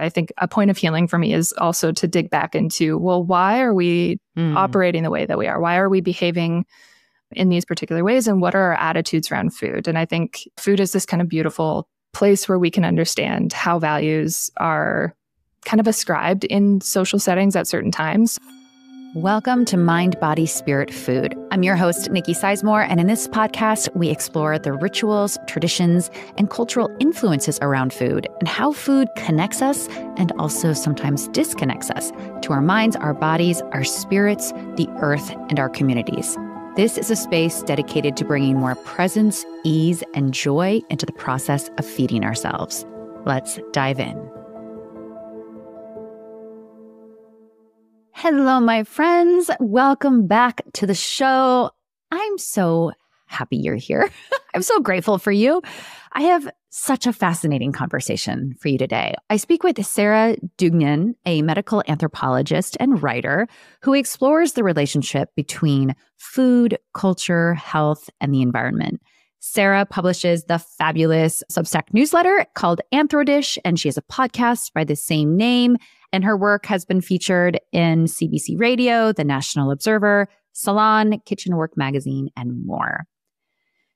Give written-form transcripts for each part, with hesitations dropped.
I think a point of healing for me is also to dig back into, well, why are we operating the way that we are? Why are we behaving in these particular ways? And what are our attitudes around food? And I think food is this kind of beautiful place where we can understand how values are kind of ascribed in social settings at certain times. Welcome to Mind, Body, Spirit, Food. I'm your host, Nikki Sizemore, and in this podcast, we explore the rituals, traditions, and cultural influences around food and how food connects us and also sometimes disconnects us to our minds, our bodies, our spirits, the earth, and our communities. This is a space dedicated to bringing more presence, ease, and joy into the process of feeding ourselves. Let's dive in. Hello, my friends. Welcome back to the show. I'm so happy you're here. I'm so grateful for you. I have such a fascinating conversation for you today. I speak with Sarah Duignan, a medical anthropologist and writer who explores the relationship between food, culture, health, and the environment. Sarah publishes the fabulous Substack newsletter called Anthrodish, and she has a podcast by the same name. And her work has been featured in CBC Radio, The National Observer, Salon, Kitchen Work Magazine, and more.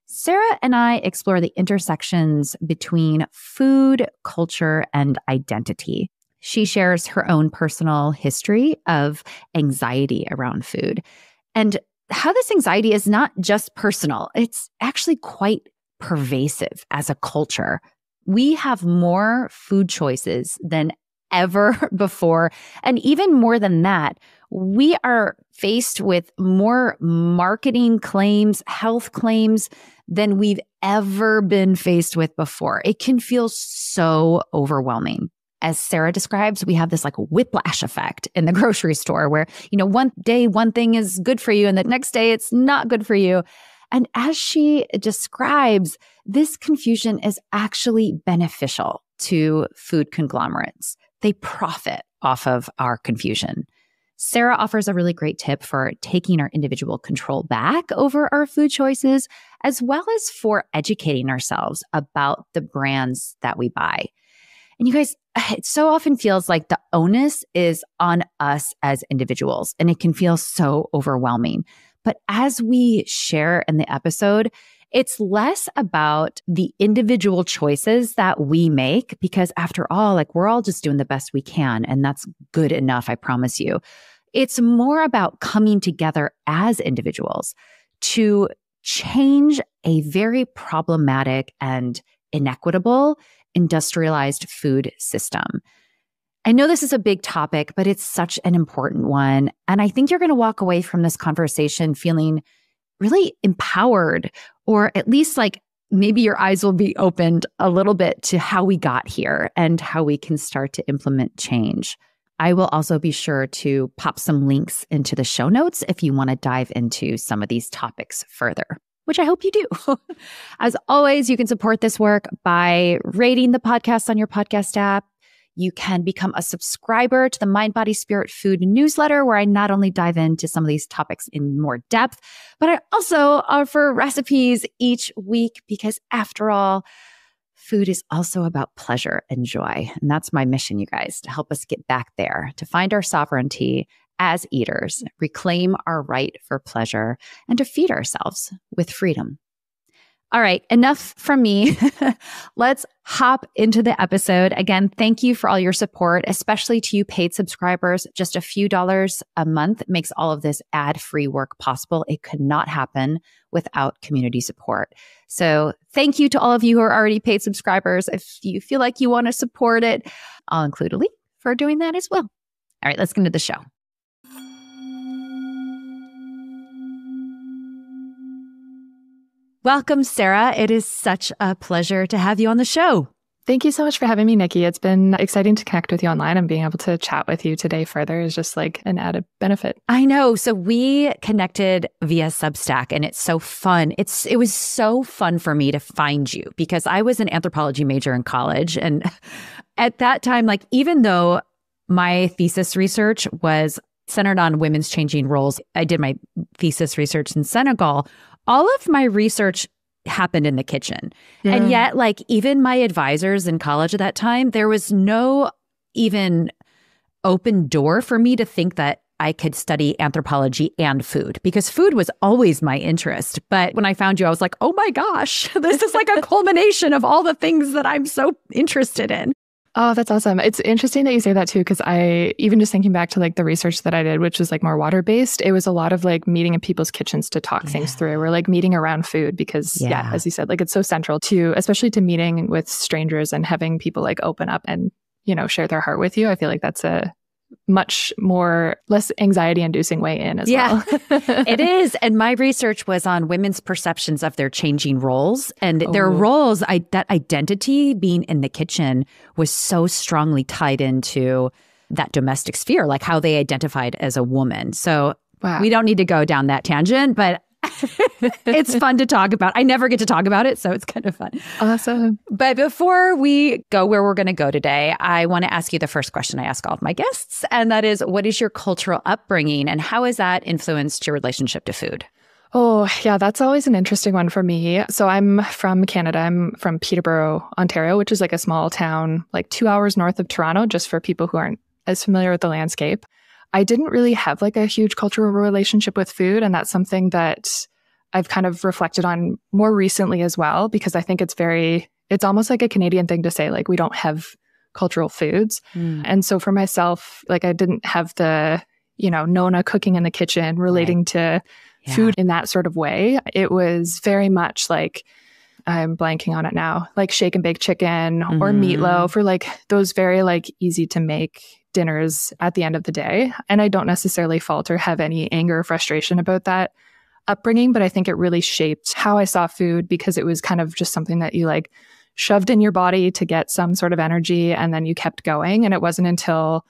Sarah and I explore the intersections between food, culture, and identity. She shares her own personal history of anxiety around food and how this anxiety is not just personal, it's actually quite pervasive as a culture. We have more food choices than ever before. And even more than that, we are faced with more marketing claims, health claims than we've ever been faced with before. It can feel so overwhelming. As Sarah describes, we have this like whiplash effect in the grocery store where, one day one thing is good for you and the next day it's not good for you. And as she describes, this confusion is actually beneficial to food conglomerates. They profit off of our confusion. Sarah offers a really great tip for taking our individual control back over our food choices, as well as for educating ourselves about the brands that we buy. And you guys, it so often feels like the onus is on us as individuals, and it can feel so overwhelming. But as we share in the episode, it's less about the individual choices that we make, because after all, we're all just doing the best we can, and that's good enough, I promise you. It's more about coming together as individuals to change a very problematic and inequitable industrialized food system. I know this is a big topic, but it's such an important one. And I think you're going to walk away from this conversation feeling really empowered, or at least maybe your eyes will be opened a little bit to how we got here and how we can start to implement change. I will also be sure to pop some links into the show notes if you want to dive into some of these topics further, which I hope you do. As always, you can support this work by rating the podcast on your podcast app. You can become a subscriber to the Mind, Body, Spirit, Food newsletter, where I not only dive into some of these topics in more depth, but I also offer recipes each week because after all, food is also about pleasure and joy. And that's my mission, you guys, to help us get back there, to find our sovereignty as eaters, reclaim our right for pleasure, and to feed ourselves with freedom. All right, enough from me. Let's hop into the episode. Again, thank you for all your support, especially to you paid subscribers. Just a few dollars a month makes all of this ad-free work possible. It could not happen without community support. So thank you to all of you who are already paid subscribers. If you feel like you want to support it, I'll include a link for doing that as well. All right, let's get into the show. Welcome, Sarah. It is such a pleasure to have you on the show. Thank you so much for having me, Nikki. It's been exciting to connect with you online, and being able to chat with you today further is just an added benefit. I know. So we connected via Substack, and it's so fun. It was so fun for me to find you because I was an anthropology major in college. And at that time, even though my thesis research was centered on women's changing roles, I did my thesis research in Senegal. All of my research happened in the kitchen. Yeah. And yet, even my advisors in college at that time, there was no even open door for me to think that I could study anthropology and food, because food was always my interest. But when I found you, I was like, oh my gosh, this is like a culmination of all the things that I'm so interested in. Oh, that's awesome. It's interesting that you say that too, because I, even just thinking back to like the research that I did, which was like more water-based, it was a lot of like meeting in people's kitchens to talk things through, or like meeting around food, because as you said, like it's so central to, especially to meeting with strangers and having people like open up and, you know, share their heart with you. I feel like that's a much more, less anxiety inducing way in as well. It is. And my research was on women's perceptions of their changing roles, and their roles, that identity being in the kitchen was so strongly tied into that domestic sphere, like how they identified as a woman. So we don't need to go down that tangent, but it's fun to talk about. I never get to talk about it, so it's kind of fun. Awesome. But before we go where we're going to go today, I want to ask you the first question I ask all of my guests, and that is, what is your cultural upbringing, and how has that influenced your relationship to food? Oh, yeah, that's always an interesting one for me. So I'm from Canada. I'm from Peterborough, Ontario, which is like a small town, like 2 hours north of Toronto, just for people who aren't as familiar with the landscape. I didn't really have like a huge cultural relationship with food. And that's something that I've kind of reflected on more recently as well, because I think it's almost like a Canadian thing to say, like, we don't have cultural foods. And so for myself, like I didn't have the, you know, Nona cooking in the kitchen relating to food in that sort of way. It was very much like, I'm blanking on it now, like shake and bake chicken or meatloaf, or like those very like easy to make dinners at the end of the day. And I don't necessarily fault or have any anger or frustration about that upbringing, but I think it really shaped how I saw food, because it was kind of just something that you like shoved in your body to get some sort of energy, and then you kept going. And it wasn't until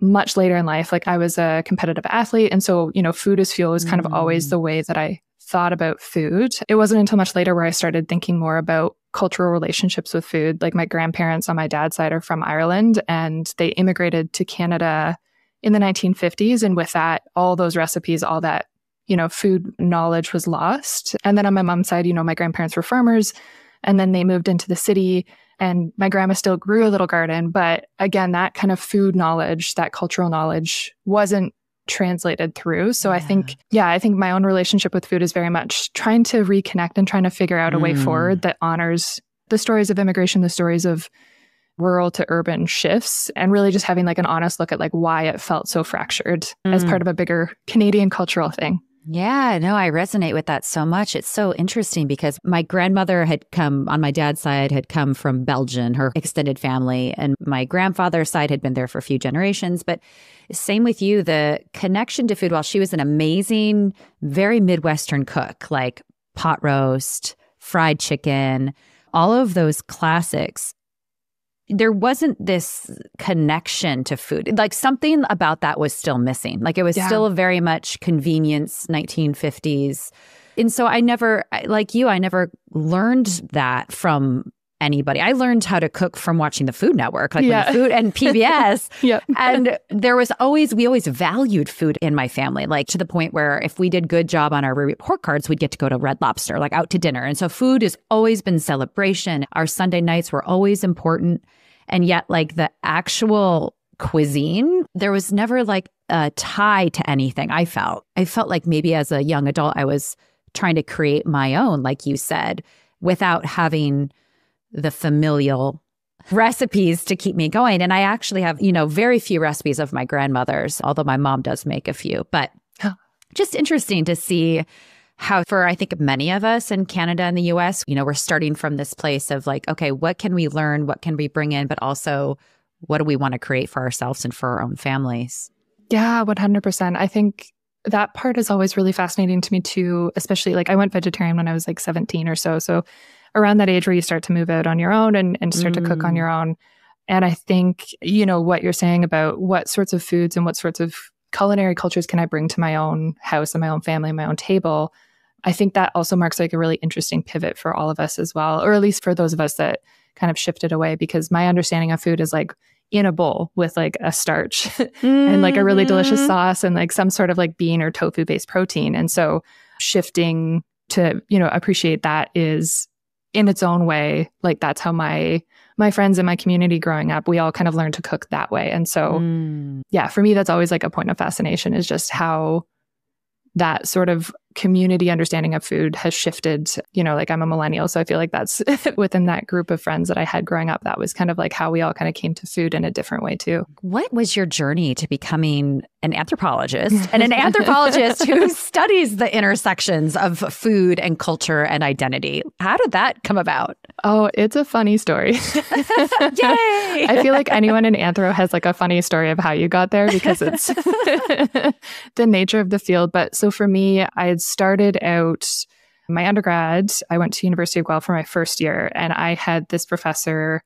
much later in life, like I was a competitive athlete. And so, you know, food as fuel was kind of always the way that I thought about food. It wasn't until much later where I started thinking more about cultural relationships with food. Like my grandparents on my dad's side are from Ireland, and they immigrated to Canada in the 1950s. And with that, all those recipes, all that, you know, food knowledge was lost. And then on my mom's side, you know, my grandparents were farmers, and then they moved into the city, and my grandma still grew a little garden. But again, that kind of food knowledge, that cultural knowledge wasn't translated through. So I think my own relationship with food is very much trying to reconnect and trying to figure out a way forward that honors the stories of immigration, the stories of rural to urban shifts, and really just having like an honest look at like why it felt so fractured as part of a bigger Canadian cultural thing. Yeah, no, I resonate with that so much. It's so interesting because my grandmother had come, on my dad's side, had come from Belgium, her extended family, and my grandfather's side had been there for a few generations. But same with you, the connection to food, while she was an amazing, very Midwestern cook, like pot roast, fried chicken, all of those classics, there wasn't this connection to food. Like something about that was still missing. Like it was still very much convenience, 1950s. And so I never, like you, I never learned that from anybody. I learned how to cook from watching the Food Network, like when food and PBS. And there was always, we always valued food in my family, like to the point where if we did good job on our report cards, we'd get to go to Red Lobster, like out to dinner. And so food has always been celebration. Our Sunday nights were always important. And yet like the actual cuisine, there was never like a tie to anything. I felt like maybe as a young adult, I was trying to create my own, like you said, without having the familial recipes to keep me going. And I actually have, you know, very few recipes of my grandmother's, although my mom does make a few. But just interesting to see how, for I think many of us in Canada and the US, you know, we're starting from this place of like, okay, what can we learn? What can we bring in? But also, what do we want to create for ourselves and for our own families? Yeah, 100%. I think that part is always really fascinating to me too, especially like I went vegetarian when I was like 17 or so. So around that age where you start to move out on your own and start to cook on your own. And I think, you know, what you're saying about what sorts of foods and what sorts of culinary cultures can I bring to my own house and my own family, my own table, I think that also marks like a really interesting pivot for all of us as well, or at least for those of us that kind of shifted away, because my understanding of food is like in a bowl with like a starch and like a really delicious sauce and like some sort of like bean or tofu based protein. And so shifting to, you know, appreciate that is in its own way, like that's how my my friends in my community growing up, we all kind of learned to cook that way. And so, yeah, for me, that's always like a point of fascination, is just how that sort of community understanding of food has shifted. You know, like I'm a millennial, so I feel like that's within that group of friends that I had growing up, that was kind of like how we all kind of came to food in a different way too. What was your journey to becoming an anthropologist and an anthropologist who studies the intersections of food and culture and identity? How did that come about? Oh, it's a funny story. Yay! I feel like anyone in anthro has like a funny story of how you got there, because it's the nature of the field. But so for me, I had started out my undergrad. I went to University of Guelph for my first year, and I had this professor.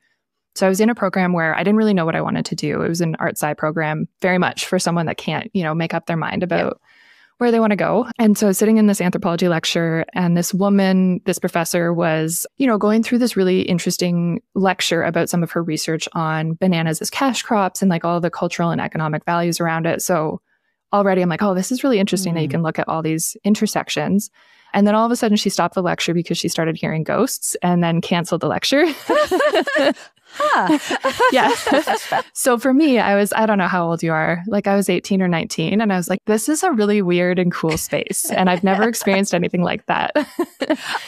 So I was in a program where I didn't really know what I wanted to do. It was an art sci program, very much for someone that can't, you know, make up their mind about where they want to go. And so I was sitting in this anthropology lecture, and this woman, this professor, was, you know, going through this really interesting lecture about some of her research on bananas as cash crops and like all the cultural and economic values around it. So already I'm like, oh, this is really interesting that you can look at all these intersections. And then all of a sudden she stopped the lecture because she started hearing ghosts, and then canceled the lecture. Yeah. So for me, I don't know how old you are. Like I was 18 or 19, and I was like, this is a really weird and cool space. And I've never experienced anything like that.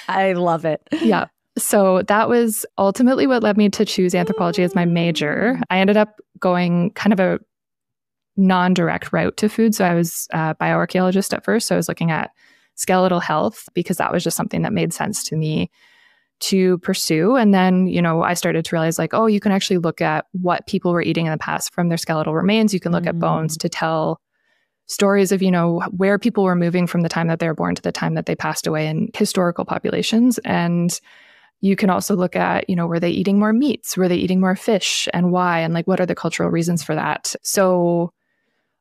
I love it. Yeah. So that was ultimately what led me to choose anthropology as my major. I ended up going kind of a non-direct route to food. So I was a bioarchaeologist at first. So I was looking at skeletal health, because that was just something that made sense to me to pursue. And then, you know, I started to realize like, oh, you can actually look at what people were eating in the past from their skeletal remains. You can look at bones to tell stories of, you know, where people were moving from the time that they were born to the time that they passed away in historical populations. And you can also look at, you know, were they eating more meats? Were they eating more fish, and why? And like, what are the cultural reasons for that? So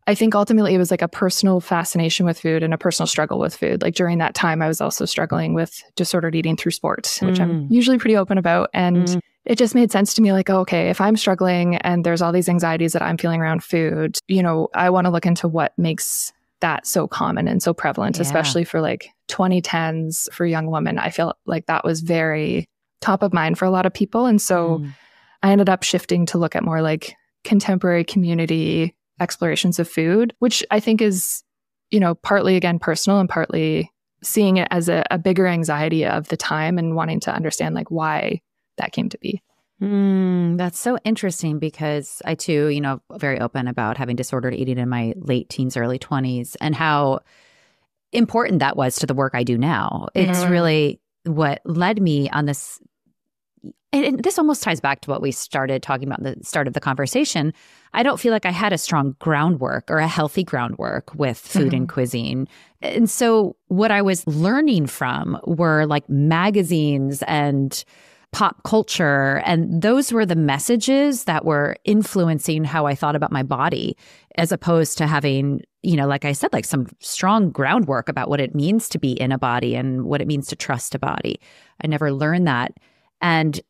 I think ultimately it was like a personal fascination with food and a personal struggle with food. Like during that time, I was also struggling with disordered eating through sport, which I'm usually pretty open about. And it just made sense to me like, oh, okay, if I'm struggling and there's all these anxieties that I'm feeling around food, you know, I want to look into what makes that so common and so prevalent, especially for like 2010s for young women. I feel like that was very top of mind for a lot of people. And so I ended up shifting to look at more like contemporary community explorations of food, which I think is, you know, partly again personal and partly seeing it as a bigger anxiety of the time and wanting to understand like why that came to be. That's so interesting, because I too, you know, very open about having disordered eating in my late teens, early 20s, and how important that was to the work I do now. It's really what led me on this. And this almost ties back to what we started talking about at the start of the conversation. I don't feel like I had a strong groundwork or a healthy groundwork with food and cuisine. And so what I was learning from were like magazines and pop culture. And those were the messages that were influencing how I thought about my body, as opposed to having, you know, like I said, like some strong groundwork about what it means to be in a body and what it means to trust a body. I never learned that. And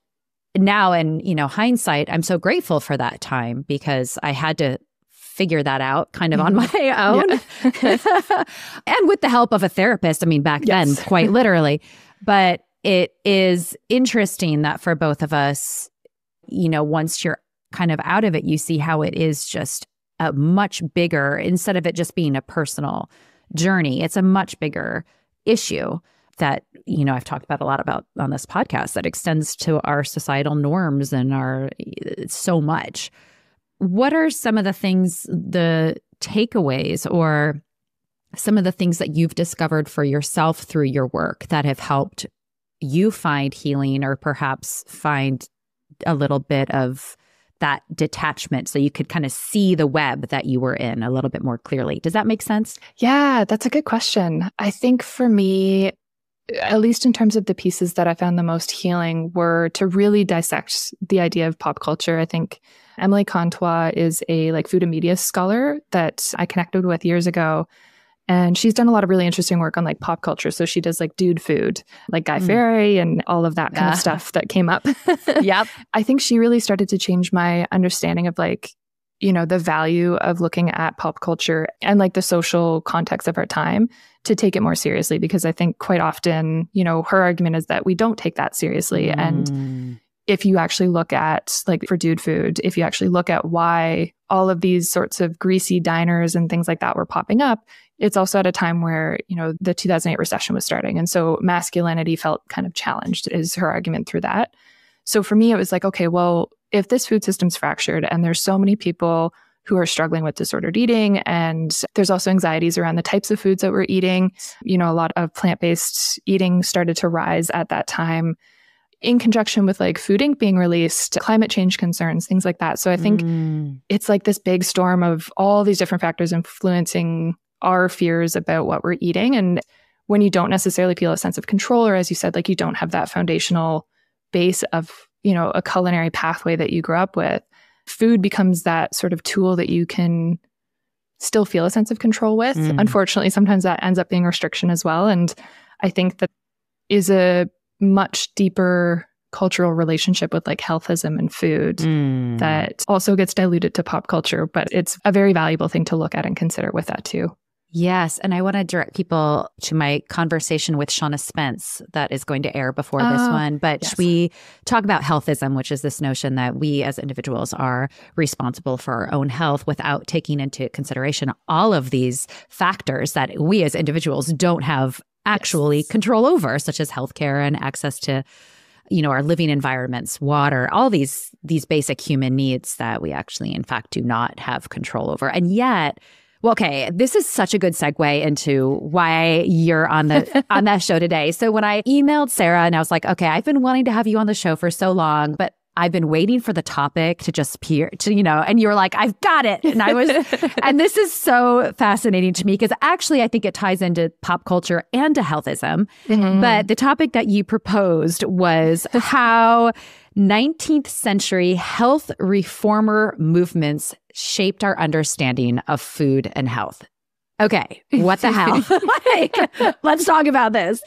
now, in, you know, hindsight, I'm so grateful for that time, because I had to figure that out kind of on my own. And with the help of a therapist, I mean, back then, quite literally. But it is interesting that for both of us, you know, once you're kind of out of it, you see how it is just a much bigger, instead of it just being a personal journey, it's a much bigger issue that, you know, I've talked about a lot about on this podcast, that extends to our societal norms and our so much. What are some of the things, the takeaways, or some of the things that you've discovered for yourself through your work that have helped you find healing, or perhaps find a little bit of that detachment so you could kind of see the web that you were in a little bit more clearly? Does that make sense? Yeah, that's a good question. I think for me, at least in terms of the pieces that I found the most healing, were to really dissect the idea of pop culture. I think Emily Contois is a like food and media scholar that I connected with years ago. And she's done a lot of really interesting work on like pop culture. So she does like dude food, like Guy Fieri and all of that kind of stuff that came up. I think she really started to change my understanding of like, you know, the value of looking at pop culture and like the social context of our time to take it more seriously. Because I think quite often, you know, her argument is that we don't take that seriously. And if you actually look at, like for dude food, if you actually look at why all of these sorts of greasy diners and things like that were popping up, it's also at a time where, the 2008 recession was starting. And so masculinity felt kind of challenged, is her argument through that. So for me, it was like, okay, well, if this food system's fractured and there's so many people who are struggling with disordered eating, and there's also anxieties around the types of foods that we're eating, a lot of plant-based eating started to rise at that time in conjunction with like Food Inc. being released, climate change concerns, things like that. So I think it's like this big storm of all these different factors influencing our fears about what we're eating. And when you don't necessarily feel a sense of control, or as you said, like you don't have that foundational base of, a culinary pathway that you grew up with, food becomes that sort of tool that you can still feel a sense of control with. Unfortunately, sometimes that ends up being restriction as well. And I think that is a much deeper cultural relationship with like healthism and food that also gets diluted to pop culture, but it's a very valuable thing to look at and consider with that too. Yes. And I want to direct people to my conversation with Shauna Spence that is going to air before this one. But yes, we talk about healthism, which is this notion that we as individuals are responsible for our own health without taking into consideration all of these factors that we as individuals don't have actually control over, such as healthcare and access to, our living environments, water, all these basic human needs that we actually, in fact, do not have control over. And yet, well, okay, this is such a good segue into why you're on that show today. So when I emailed Sarah and I was like, okay, I've been wanting to have you on the show for so long, but I've been waiting for the topic to just appear, and you were like, I've got it. And I was, and this is so fascinating to me because actually I think it ties into pop culture and to healthism. But the topic that you proposed was how 19th century health reformer movements shaped our understanding of food and health. Okay, what the hell? Let's talk about this.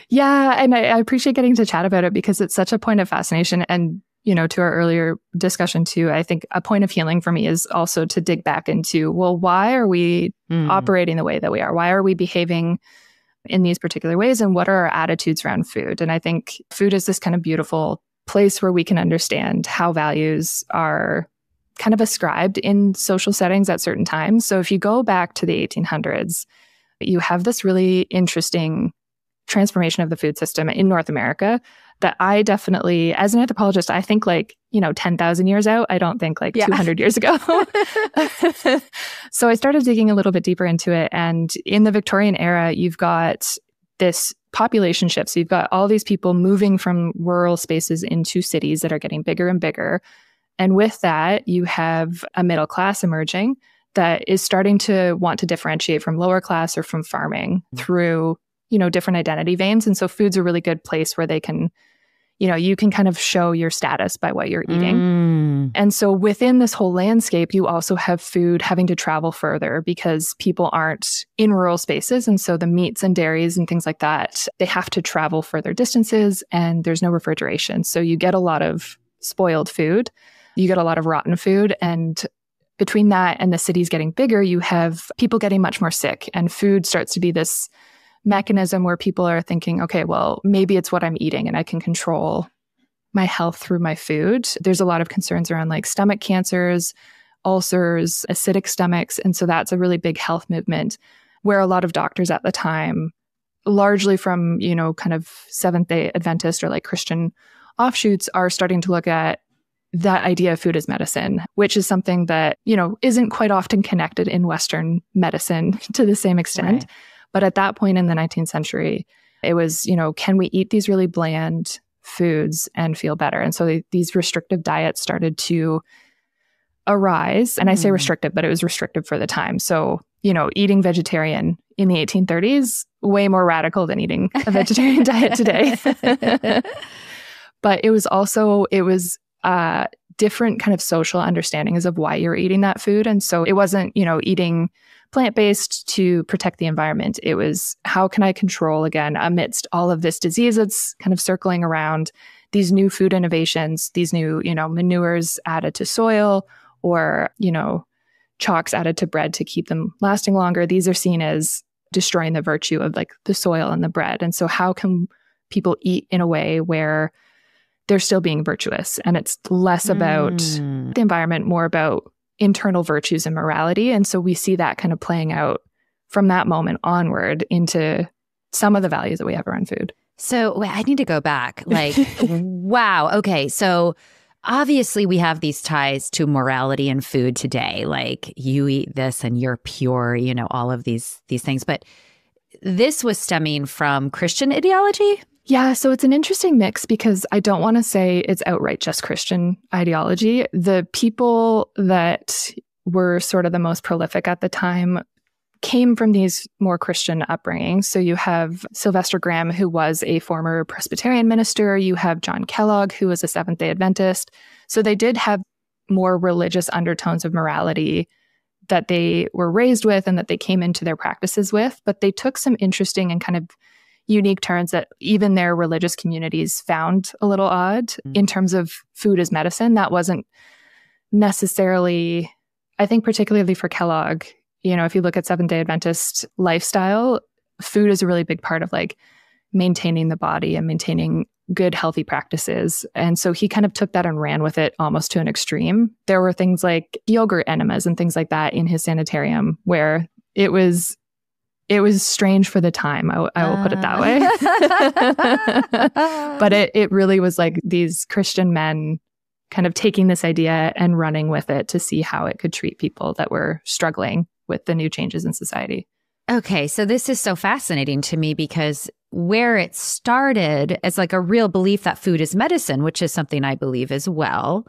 Yeah, and I appreciate getting to chat about it because it's such a point of fascination. And, to our earlier discussion too, I think a point of healing for me is also to dig back into, well, why are we operating the way that we are? Why are we behaving in these particular ways? And what are our attitudes around food? And I think food is this kind of beautiful place where we can understand how values are kind of ascribed in social settings at certain times. So if you go back to the 1800s, you have this really interesting transformation of the food system in North America that I definitely, as an anthropologist, I think 10,000 years out. I don't think 200 years ago. So I started digging a little bit deeper into it. And in the Victorian era, you've got this population shift. So you've got all these people moving from rural spaces into cities that are getting bigger and bigger. And with that, you have a middle class emerging that is starting to want to differentiate from lower class or from farming through, different identity veins. And so food's a really good place where they can, you can kind of show your status by what you're eating. And so within this whole landscape, you also have food having to travel further because people aren't in rural spaces. And so the meats and dairies and things like that, they have to travel further distances and there's no refrigeration. So you get a lot of spoiled food. You get a lot of rotten food. And between that and the cities getting bigger, you have people getting much more sick. And food starts to be this mechanism where people are thinking, okay, well, maybe it's what I'm eating and I can control my health through my food. There's a lot of concerns around stomach cancers, ulcers, acidic stomachs. And so that's a really big health movement where a lot of doctors at the time, largely from, kind of Seventh-day Adventist or Christian offshoots, are starting to look at that idea of food as medicine, which is something that, isn't quite often connected in Western medicine to the same extent. Right. But at that point in the 19th century, it was, can we eat these really bland foods and feel better? And so these restrictive diets started to arise. And I say restrictive, but it was restrictive for the time. So, eating vegetarian in the 1830s, way more radical than eating a vegetarian diet today. But it was different kind of social understandings of why you're eating that food. And so it wasn't, eating plant-based to protect the environment. It was, how can I control, again, amidst all of this disease that's kind of circling around, these new food innovations, these new, manures added to soil or, chalks added to bread to keep them lasting longer. These are seen as destroying the virtue of the soil and the bread. And so how can people eat in a way where they're still being virtuous. And it's less about the environment, more about internal virtues and morality. And so we see that kind of playing out from that moment onward into some of the values that we have around food. So wait, I need to go back. Like, wow. Okay. So obviously we have these ties to morality and food today. Like you eat this and you're pure, you know, all of these things. But this was stemming from Christian ideology? Yeah, so it's an interesting mix because I don't want to say it's outright just Christian ideology. The people that were sort of the most prolific at the time came from these more Christian upbringings. So you have Sylvester Graham, who was a former Presbyterian minister. You have John Kellogg, who was a Seventh-day Adventist. So they did have more religious undertones of morality that they were raised with and that they came into their practices with. But they took some interesting and kind of unique turns that even their religious communities found a little odd in terms of food as medicine. That wasn't necessarily, I think particularly for Kellogg, you know, if you look at Seventh-day Adventist lifestyle, food is a really big part of like maintaining the body and maintaining good, healthy practices. And so he kind of took that and ran with it almost to an extreme. There were things like yogurt enemas and things like that in his sanitarium where it was strange for the time. I will put it that way. But it really was like these Christian men kind of taking this idea and running with it to see how it could treat people that were struggling with the new changes in society. Okay, so this is so fascinating to me because where it started as like a real belief that food is medicine, which is something I believe as well.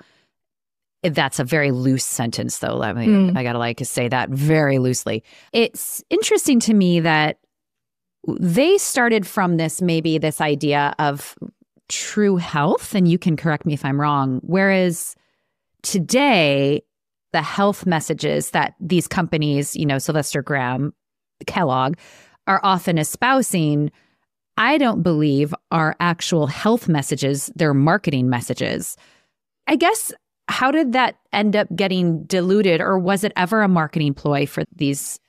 That's a very loose sentence, though. I mean, I got to like say that very loosely. It's interesting to me that they started from this idea of true health, and you can correct me if I'm wrong, whereas today, the health messages that these companies, you know, Sylvester Graham, Kellogg, are often espousing, I don't believe are actual health messages, they're marketing messages. I guess, how did that end up getting diluted, or was it ever a marketing ploy for these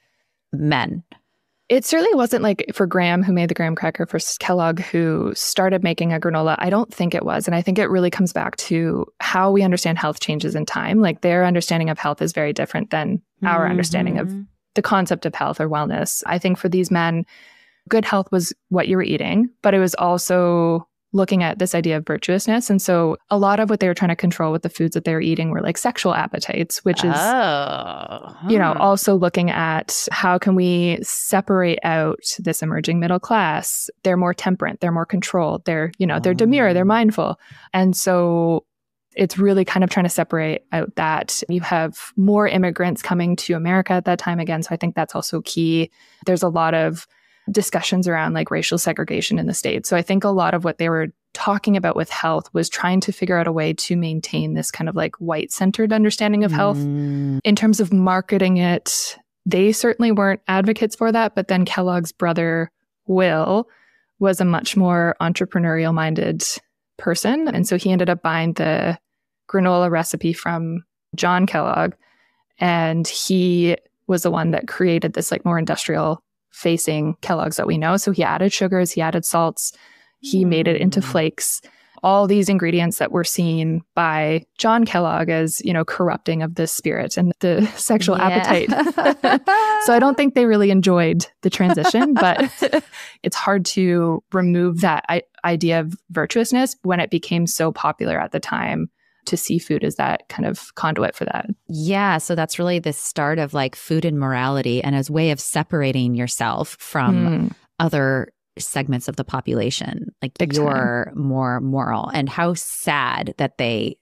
men? It certainly wasn't like for Graham, who made the graham cracker, for Kellogg, who started making a granola. I don't think it was. And I think it really comes back to how we understand health changes in time. Like their understanding of health is very different than our understanding of the concept of health or wellness. I think for these men, good health was what you were eating, but it was also looking at this idea of virtuousness. And so a lot of what they were trying to control with the foods that they were eating were like sexual appetites, which is, you know, also looking at how can we separate out this emerging middle class. They're more temperate, they're more controlled, they're, you know, they're demure, they're mindful. And so it's really kind of trying to separate out that. You have more immigrants coming to America at that time again. So I think that's also key. There's a lot of discussions around like racial segregation in the States. So I think a lot of what they were talking about with health was trying to figure out a way to maintain this kind of like white-centered understanding of health. In terms of marketing it, they certainly weren't advocates for that. But then Kellogg's brother, Will, was a much more entrepreneurial-minded person. And so he ended up buying the granola recipe from John Kellogg. And he was the one that created this like more industrial facing Kellogg's that we know. So he added sugars, he added salts, he made it into flakes. All these ingredients that were seen by John Kellogg as, you know, corrupting of the spirit and the sexual appetite. So I don't think they really enjoyed the transition, but it's hard to remove that idea of virtuousness when it became so popular at the time to see food as that kind of conduit for that. Yeah. So that's really the start of like food and morality and as a way of separating yourself from other segments of the population. Like you're more moral. And how sad that they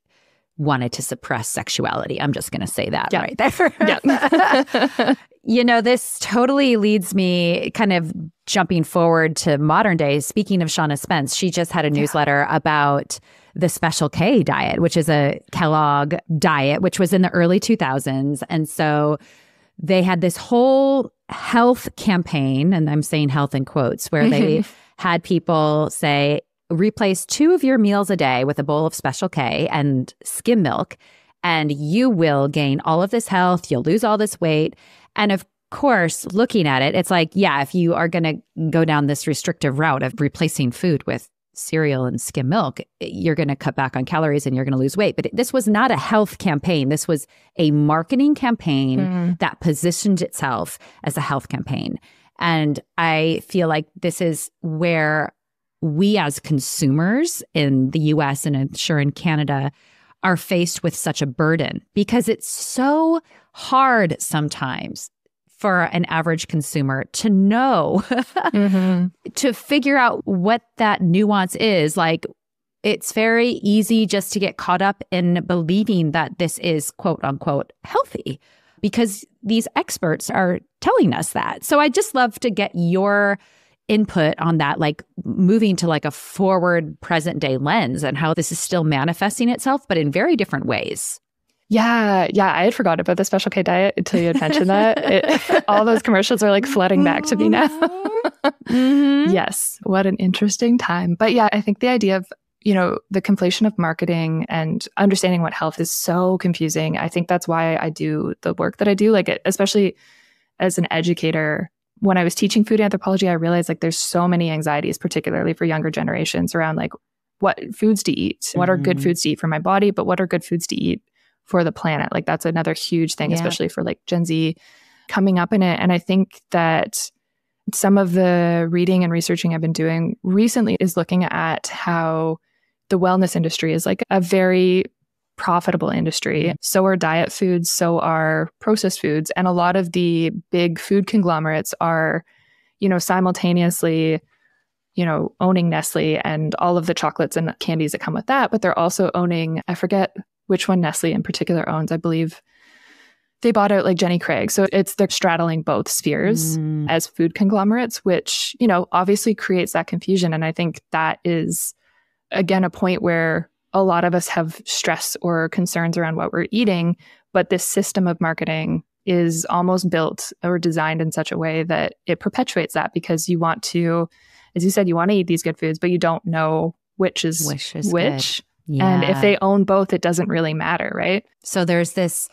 wanted to suppress sexuality. I'm just going to say that right there. You know, this totally leads me kind of jumping forward to modern days. Speaking of Shauna Spence, she just had a newsletter about the Special K diet, which is a Kellogg diet, which was in the early 2000s. And so they had this whole health campaign, and I'm saying health in quotes, where they had people say, replace 2 of your meals a day with a bowl of Special K and skim milk, and you will gain all of this health. You'll lose all this weight. And of course, looking at it, it's like, yeah, if you are going to go down this restrictive route of replacing food with cereal and skim milk, you're going to cut back on calories and you're going to lose weight. But this was not a health campaign. This was a marketing campaign that positioned itself as a health campaign. And I feel like this is where we as consumers in the US and I'm sure in Canada are faced with such a burden, because it's so hard sometimes for an average consumer to know, to figure out what that nuance is. Like, it's very easy just to get caught up in believing that this is quote unquote healthy because these experts are telling us that. So I just love to get your input on that, like moving to like a forward present day lens and how this is still manifesting itself, but in very different ways. Yeah. I had forgotten about the Special K diet until you had mentioned that. All those commercials are like flooding back to me now. Yes. What an interesting time. But yeah, I think the idea of, the conflation of marketing and understanding what health is so confusing. I think that's why I do the work that I do, like especially as an educator. When I was teaching food anthropology, I realized like there's so many anxieties, particularly for younger generations, around like what foods to eat, what are good foods to eat for my body, but what are good foods to eat for the planet. Like that's another huge thing, especially for like Gen Z coming up in it. And I think that some of the reading and researching I've been doing recently is looking at how the wellness industry is like a very profitable industry. So are diet foods, so are processed foods. And a lot of the big food conglomerates are, simultaneously, owning Nestle and all of the chocolates and candies that come with that. But they're also owning, I forget which one Nestle in particular owns. I believe they bought out like Jenny Craig. So they're straddling both spheres as food conglomerates, which, obviously creates that confusion. And I think that is, again, a point where a lot of us have stress or concerns around what we're eating, but this system of marketing is almost built or designed in such a way that it perpetuates that, because you want to, as you said, you want to eat these good foods, but you don't know which is which. Yeah. And if they own both, it doesn't really matter, right? So there's this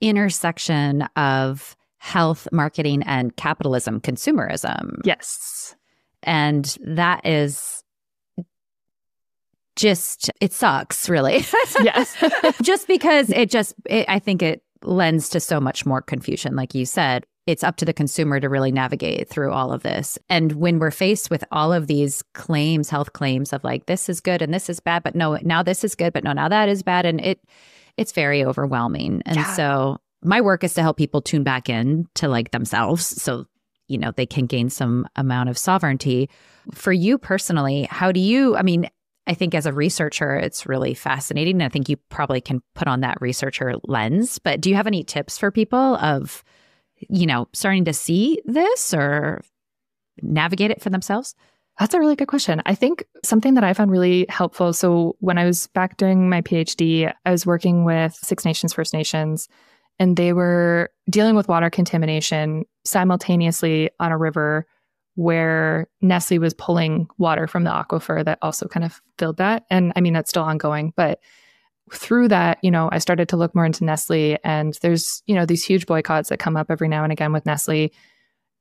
intersection of health, marketing, and capitalism, consumerism. Yes. And that is just, it sucks, really. Yes. Just because I think it lends to so much more confusion. Like you said, it's up to the consumer to really navigate through all of this. And when we're faced with all of these claims, health claims of like, this is good and this is bad, but no, now this is good, but no, now that is bad. And it's very overwhelming. And so my work is to help people tune back in to like themselves so, they can gain some amount of sovereignty. For you personally, how do you, I think as a researcher, it's really fascinating. I think you probably can put on that researcher lens, but do you have any tips for people of, starting to see this or navigate it for themselves? That's a really good question. I think something that I found really helpful. So when I was back doing my PhD, I was working with Six Nations First Nations, and they were dealing with water contamination simultaneously on a river where Nestle was pulling water from the aquifer that also kind of filled that. And that's still ongoing. But through that, I started to look more into Nestle, and there's, these huge boycotts that come up every now and again with Nestle.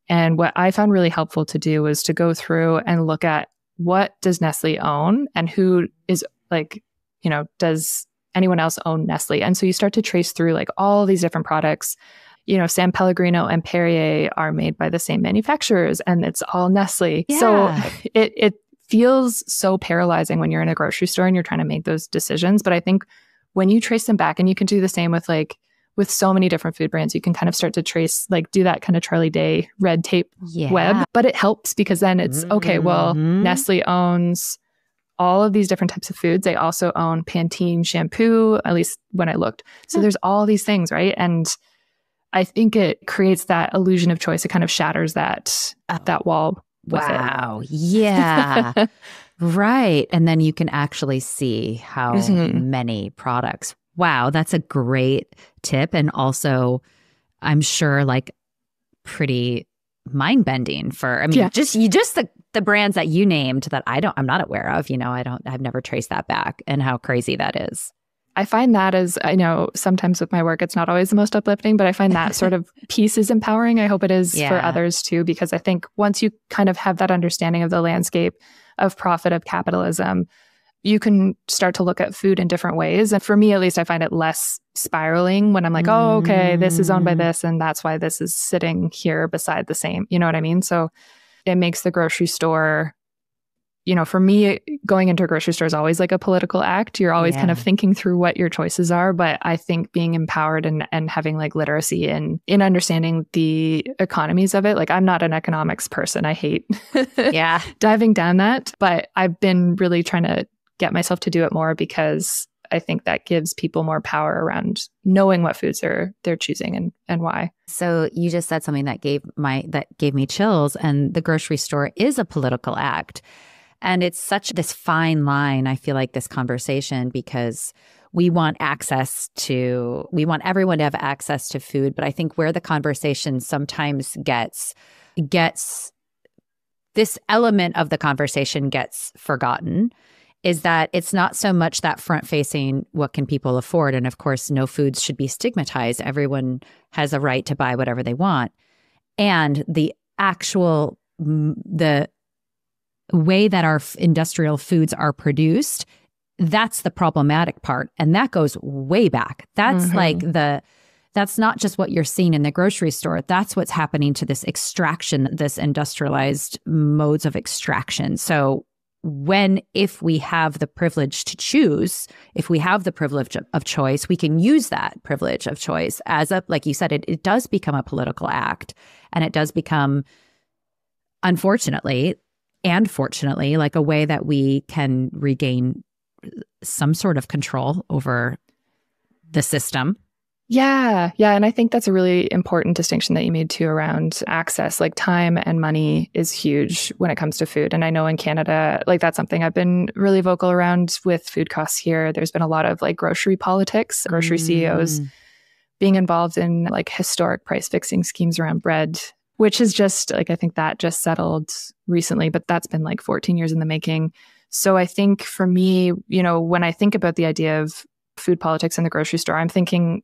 And what I found really helpful to do was to go through and look at what does Nestle own and who is like, does anyone else own Nestle? And so you start to trace through like all these different products. San Pellegrino and Perrier are made by the same manufacturers, and it's all Nestle. Yeah. So it feels so paralyzing when you're in a grocery store and you're trying to make those decisions. But I think when you trace them back, and you can do the same with so many different food brands, you can kind of start to trace, like do that kind of Charlie Day red tape web. But it helps because then it's, okay, well, Nestle owns all of these different types of foods. They also own Pantene shampoo, at least when I looked. So there's all these things, right? And I think it creates that illusion of choice. It kind of shatters that wall. Wow. Yeah. Right. And then you can actually see how many products. Wow. That's a great tip. And also, I'm sure like pretty mind bending for, just the brands that you named that I'm not aware of, I've never traced that back, and how crazy that is. I find that as, I know sometimes with my work, it's not always the most uplifting, but I find that sort of piece is empowering. I hope it is for others too, because I think once you kind of have that understanding of the landscape of profit, of capitalism, you can start to look at food in different ways. And for me, at least, I find it less spiraling when I'm like, oh, okay, this is owned by this, and that's why this is sitting here beside the same. You know what I mean? So it makes the grocery store, for me, going into a grocery store is always like a political act. You're always kind of thinking through what your choices are. But I think being empowered and having like literacy in understanding the economies of it, like I'm not an economics person. I hate diving down that. But I've been really trying to get myself to do it more because I think that gives people more power around knowing what foods they're choosing and why. So you just said something that gave me chills, and the grocery store is a political act. And it's such this fine line, I feel like, this conversation, because we want everyone to have access to food. But I think where the conversation sometimes gets this element of the conversation gets forgotten is that it's not so much that front-facing, what can people afford? And of course, no foods should be stigmatized. Everyone has a right to buy whatever they want. And the way that our industrial foods are produced, that's the problematic part. And that goes way back. That's that's not just what you're seeing in the grocery store. That's what's happening to this extraction, this industrialized modes of extraction. So if we have the privilege to choose, if we have the privilege of choice, we can use that privilege of choice as like you said, it does become a political act. And it does become, unfortunately, and fortunately, like a way that we can regain some sort of control over the system. Yeah. And I think that's a really important distinction that you made too around access. Like time and money is huge when it comes to food. And I know in Canada, like that's something I've been really vocal around with food costs here. There's been a lot of like grocery politics, grocery CEOs being involved in like historic price fixing schemes around bread, which is just like, I think that just settled recently, but that's been like 14 years in the making. So I think for me, when I think about the idea of food politics in the grocery store, I'm thinking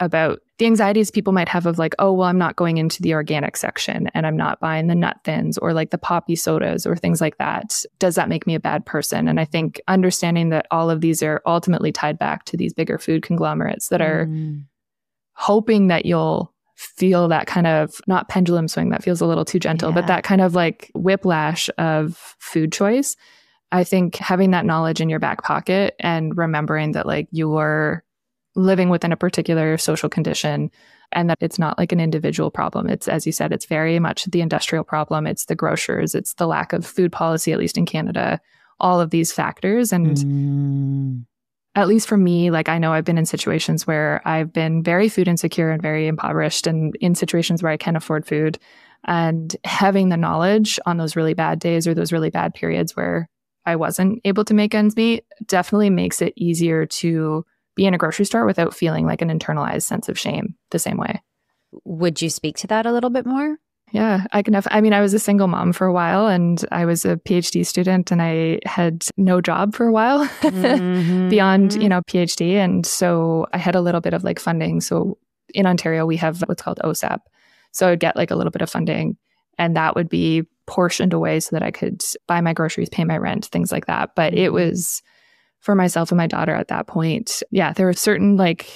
about the anxieties people might have of like, oh, well, I'm not going into the organic section and I'm not buying the nut thins or like the poppy sodas or things like that. Does that make me a bad person? And I think understanding that all of these are ultimately tied back to these bigger food conglomerates that are hoping that you'll feel that kind of, not pendulum swing, that feels a little too gentle, but that kind of like whiplash of food choice. I think having that knowledge in your back pocket and remembering that like you're living within a particular social condition and that it's not like an individual problem. It's, as you said, it's very much the industrial problem. It's the grocers. It's the lack of food policy, at least in Canada, all of these factors. And at least for me, like I know I've been in situations where I've been very food insecure and very impoverished and in situations where I can afford food. And having the knowledge on those really bad days or those really bad periods where I wasn't able to make ends meet definitely makes it easier to be in a grocery store without feeling like an internalized sense of shame the same way. Would you speak to that a little bit more? Yeah, I was a single mom for a while and I was a PhD student and I had no job for a while beyond, PhD. And so I had a little bit of like funding. So in Ontario, we have what's called OSAP. So I'd get like a little bit of funding and that would be portioned away so that I could buy my groceries, pay my rent, things like that. But it was for myself and my daughter at that point. Yeah, there were certain like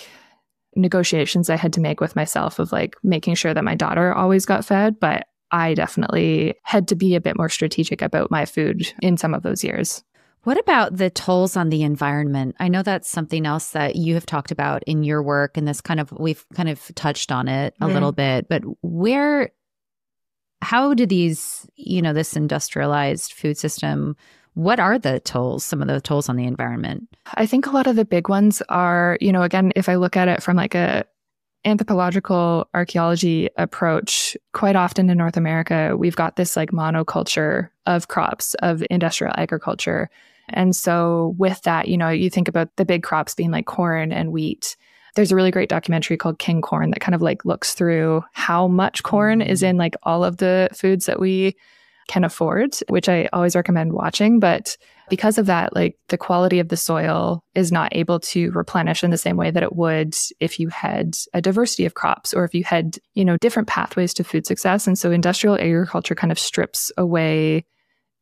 negotiations I had to make with myself of like making sure that my daughter always got fed. But I definitely had to be a bit more strategic about my food in some of those years. What about the tolls on the environment? I know that's something else that you have talked about in your work, and we've kind of touched on it a little bit, but how do these, this industrialized food system, what are the tolls, some of the tolls on the environment? I think a lot of the big ones are, again, if I look at it from like a anthropological archaeology approach, quite often in North America, we've got this like monoculture of crops, of industrial agriculture. And so with that, you think about the big crops being like corn and wheat. There's a really great documentary called King Corn that kind of like looks through how much corn is in like all of the foods that we can afford, which I always recommend watching. But because of that, like the quality of the soil is not able to replenish in the same way that it would if you had a diversity of crops or if you had, different pathways to food success. And so industrial agriculture kind of strips away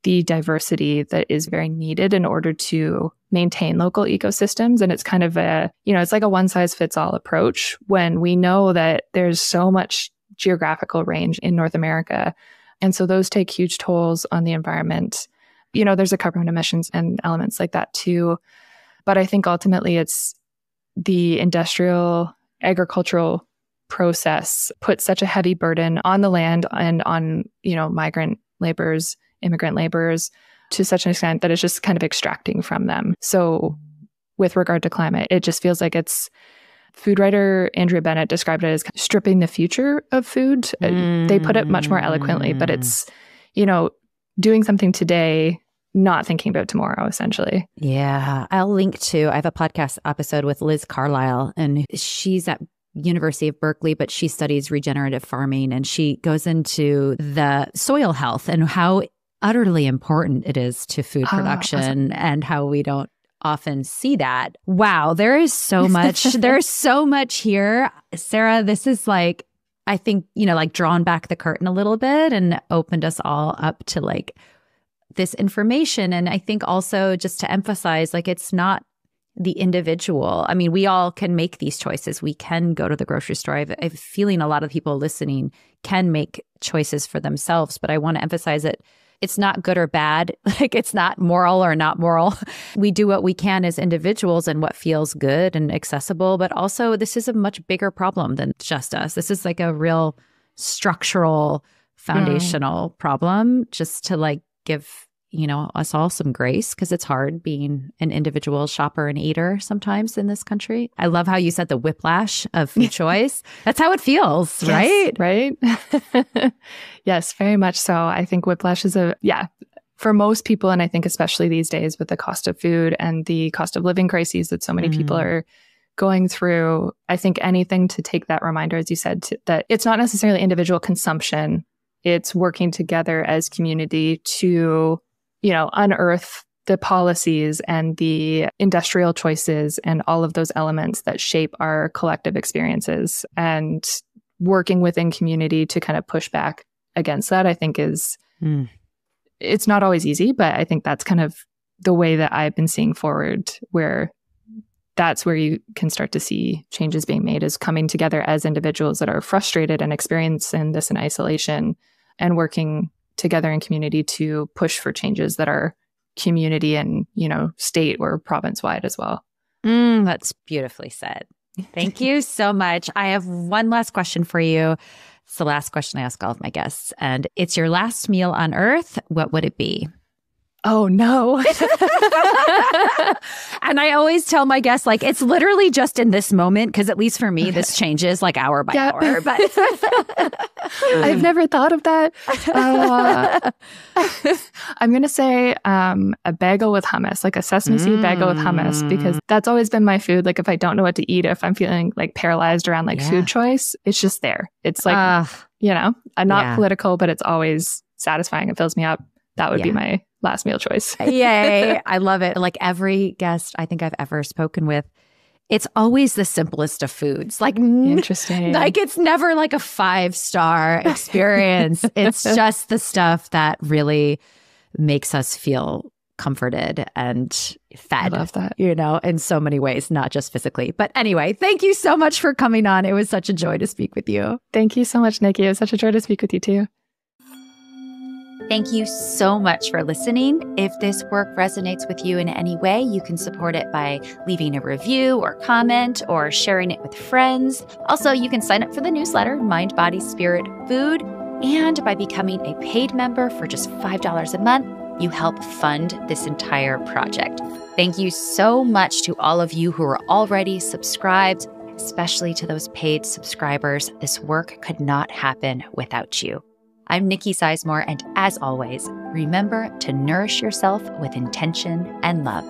the diversity that is very needed in order to maintain local ecosystems. And it's kind of it's like a one size fits all approach when we know that there's so much geographical range in North America. And so those take huge tolls on the environment. There's a carbon emissions and elements like that too. But I think ultimately it's the industrial agricultural process puts such a heavy burden on the land and on, migrant laborers, immigrant laborers to such an extent that it's just kind of extracting from them. So with regard to climate, it just feels like it's food writer Andrea Bennett described it as stripping the future of food. They put it much more eloquently, but it's, doing something today, not thinking about tomorrow, essentially. Yeah. I have a podcast episode with Liz Carlisle, and she's at University of Berkeley, but she studies regenerative farming, and she goes into the soil health and how utterly important it is to food production. Awesome. And how we don't often see that. Wow, there is so much. There's so much here. Sarah, this is like, I think, drawn back the curtain a little bit and opened us all up to this information. And I think also just to emphasize, it's not the individual. I mean, we all can make these choices. We can go to the grocery store. I have a feeling a lot of people listening can make choices for themselves, but I want to emphasize that it's not good or bad. It's not moral or not moral. We do what we can as individuals and what feels good and accessible, but also this is a much bigger problem than just us. This is a real structural, foundational problem, just to give us all some grace, because it's hard being an individual shopper and eater sometimes in this country. I love how you said the whiplash of food choice. That's how it feels, right? Right. Yes, very much so. I think whiplash is for most people, and I think especially these days with the cost of food and the cost of living crises that so many people are going through, I think anything to take that reminder, as you said, that it's not necessarily individual consumption. It's working together as community to unearth the policies and the industrial choices and all of those elements that shape our collective experiences, and working within community to kind of push back against that, I think it's not always easy, but I think that's kind of the way that I've been seeing forward, where that's where you can start to see changes being made, is coming together as individuals that are frustrated and experiencing this in isolation and working together in community to push for changes that are community and, state or province wide as well. That's beautifully said. Thank you so much. I have one last question for you. It's the last question I ask all of my guests, and it's your last meal on Earth. What would it be? Oh, no. And I always tell my guests, it's literally just in this moment, because at least for me, this changes hour by hour. But I've never thought of that. I'm going to say a bagel with hummus, a sesame seed bagel with hummus, because that's always been my food. If I don't know what to eat, if I'm feeling paralyzed around food choice, it's just there. It's I'm not political, but it's always satisfying. It fills me up. That would be my last meal choice. Yay. I love it. Every guest I think I've ever spoken with, it's always the simplest of foods. Interesting. It's never a 5-star experience. It's just the stuff that really makes us feel comforted and fed. I love that. In so many ways, not just physically. But anyway, thank you so much for coming on. It was such a joy to speak with you. Thank you so much, Nikki. It was such a joy to speak with you too. Thank you so much for listening. If this work resonates with you in any way, you can support it by leaving a review or comment or sharing it with friends. Also, you can sign up for the newsletter, Mind, Body, Spirit, Food. And by becoming a paid member for just $5 a month, you help fund this entire project. Thank you so much to all of you who are already subscribed, especially to those paid subscribers. This work could not happen without you. I'm Nikki Sizemore, and as always, remember to nourish yourself with intention and love.